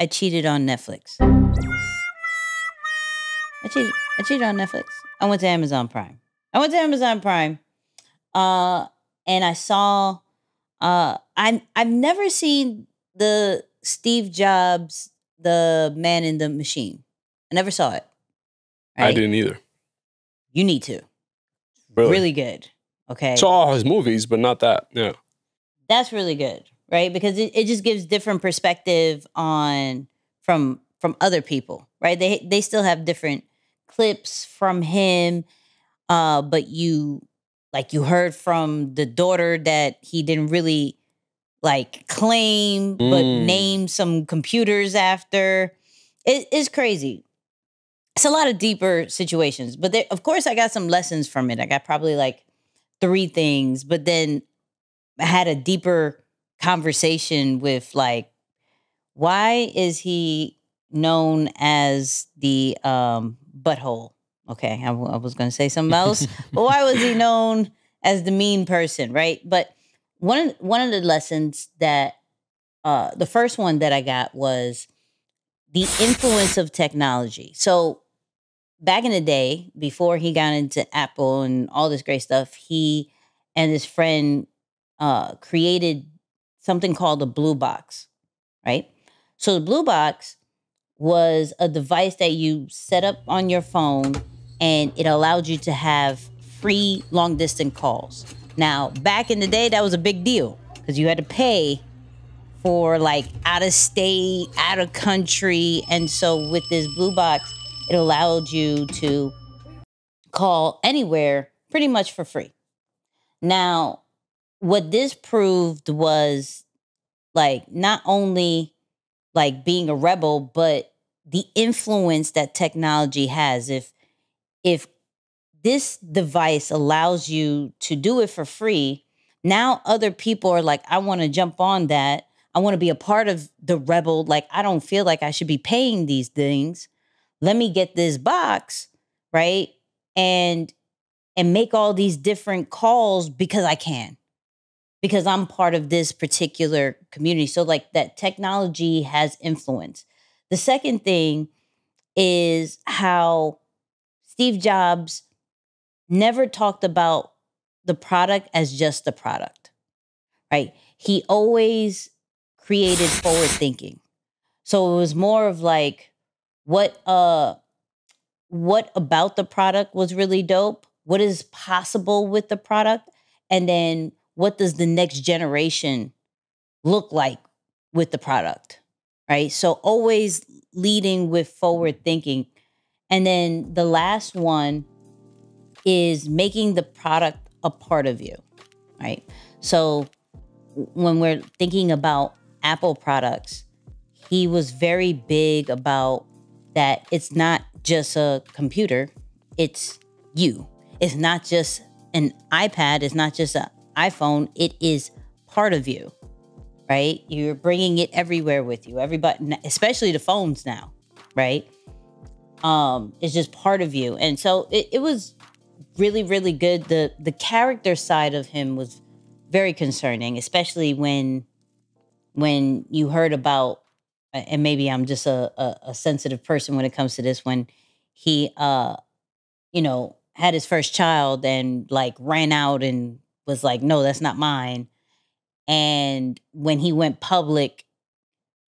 I cheated on Netflix. I cheated on Netflix. I went to Amazon Prime. Uh, and I saw. I've never seen the Steve Jobs, the Man in the Machine. I never saw it. I didn't either. You need to. Really? Really good. Okay. Saw all his movies, but not that. Yeah. That's really good, right? Because it just gives different perspective on from other people, right? They still have different clips from him, but you heard from the daughter that he didn't really like claim, but name some computers after. It's crazy. It's a lot of deeper situations, but of course I got some lessons from it. I got probably like 3 things, but then I had a deeper conversation with like, why is he known as the butthole? Okay, I was going to say something else, but why was he known as the mean person, right? But one of the lessons that the first one that I got was the influence of technology. So back in the day, before he got into Apple and all this great stuff, he and his friend created something called a blue box, right? So the blue box was a device that you set up on your phone, and it allowed you to have free long distance calls. Now, back in the day, that was a big deal because you had to pay for like out of state, out of country. And so with this blue box, it allowed you to call anywhere pretty much for free. Now, what this proved was like not only like being a rebel, but the influence that technology has. If this device allows you to do it for free, now other people are like, I want to jump on that. I want to be a part of the rebel. Like, I don't feel like I should be paying these things. Let me get this box, right? And make all these different calls because I can. Because I'm part of this particular community. So like that technology has influence. The second thing is how Steve Jobs never talked about the product as just the product, right? He always created forward thinking. So it was more of like what about the product was really dope? What is possible with the product? And then what does the next generation look like with the product, right? So always leading with forward thinking. And then the last one is making the product a part of you, right? So when we're thinking about Apple products, he was very big about that it's not just a computer, it's you. It's not just an iPad, it's not just an iPhone, it is part of you, right? You're bringing it everywhere with you. Everybody, especially the phones now, right? It's just part of you. And so it was really, really good. The character side of him was very concerning, especially when you heard about, and maybe I'm just a sensitive person when it comes to this, when he, had his first child and like ran out and was like, no, that's not mine. And when he went public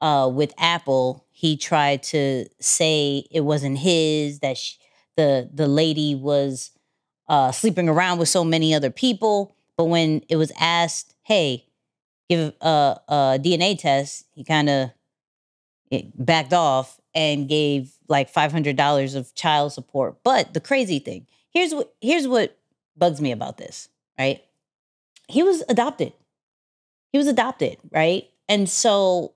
with Apple, he tried to say it wasn't his, that the lady was sleeping around with so many other people. But when it was asked, hey, give a DNA test, he kind of backed off and gave like $500 of child support. But the crazy thing, here's what bugs me about this, right? He was adopted. Right? And so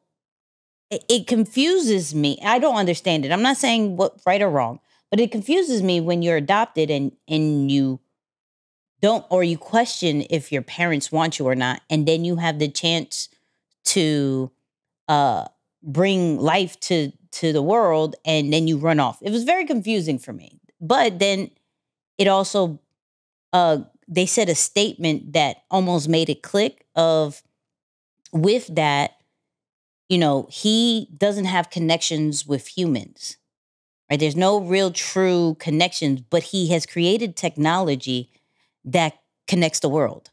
it confuses me. I don't understand it. I'm not saying what right or wrong, but it confuses me when you're adopted and you don't, or you question if your parents want you or not, and then you have the chance to bring life to the world, and then you run off. It was very confusing for me. But then it also they said a statement that almost made it click of, with that, he doesn't have connections with humans, right? There's no real true connections, but he has created technology that connects the world.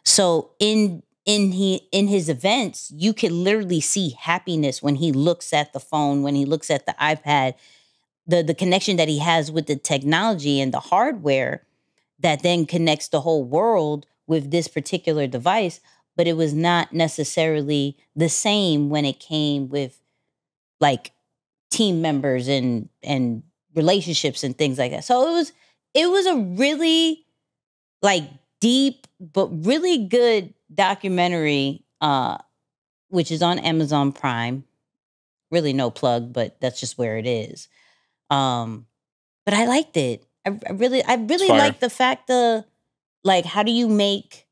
So in his events, you can literally see happiness when he looks at the phone, when he looks at the iPad, the connection that he has with the technology and the hardware that then connects the whole world with this particular device. But it was not necessarily the same when it came with like team members and relationships and things like that. So it was a really like deep but really good documentary, which is on Amazon Prime. Really no plug, but that's just where it is. But I liked it. I really like the fact of like how do you make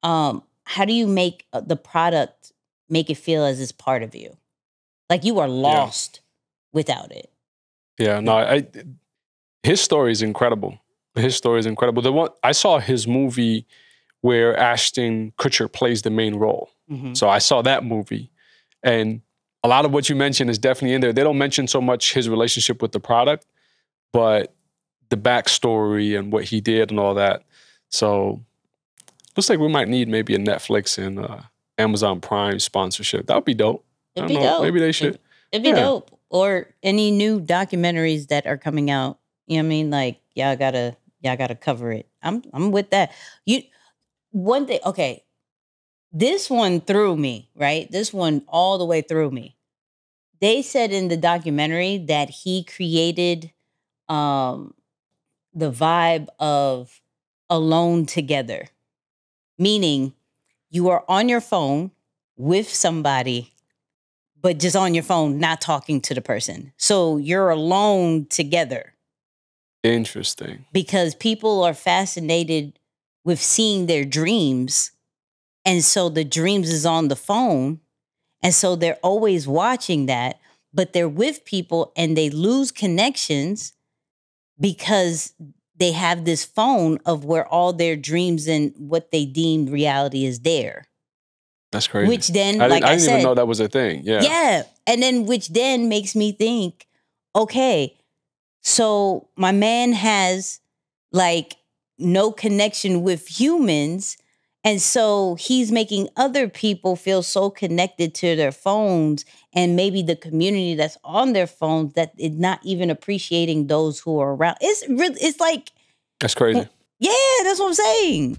the product make it feel as it's part of you, like you are lost without it. Yeah, no, his story is incredible. His story is incredible. The one I saw his movie where Ashton Kutcher plays the main role. Mm-hmm. So I saw that movie, and a lot of what you mentioned is definitely in there. They don't mention so much his relationship with the product, but the backstory and what he did and all that. So looks like we might need maybe a Netflix and Amazon Prime sponsorship. That would be dope. It'd be dope. Maybe they should. It'd be dope. Or any new documentaries that are coming out. You know what I mean? Like y'all gotta cover it. I'm with that. One thing, okay. This one threw me, right? This one all the way through me. They said in the documentary that he created the vibe of alone together. Meaning you are on your phone with somebody, but just on your phone, not talking to the person. So you're alone together. Interesting. Because people are fascinated with seeing their dreams. And so the dreams is on the phone. And so they're always watching that, but they're with people and they lose connections because they have this phone of where all their dreams and what they deemed reality is there. That's crazy. Which then, I like I didn't said, even know that was a thing. Yeah. Yeah. And then, which then makes me think, okay, so my man has like no connection with humans. And so he's making other people feel so connected to their phones and maybe the community that's on their phones that is not even appreciating those who are around. It's like, that's crazy. Yeah, that's what I'm saying.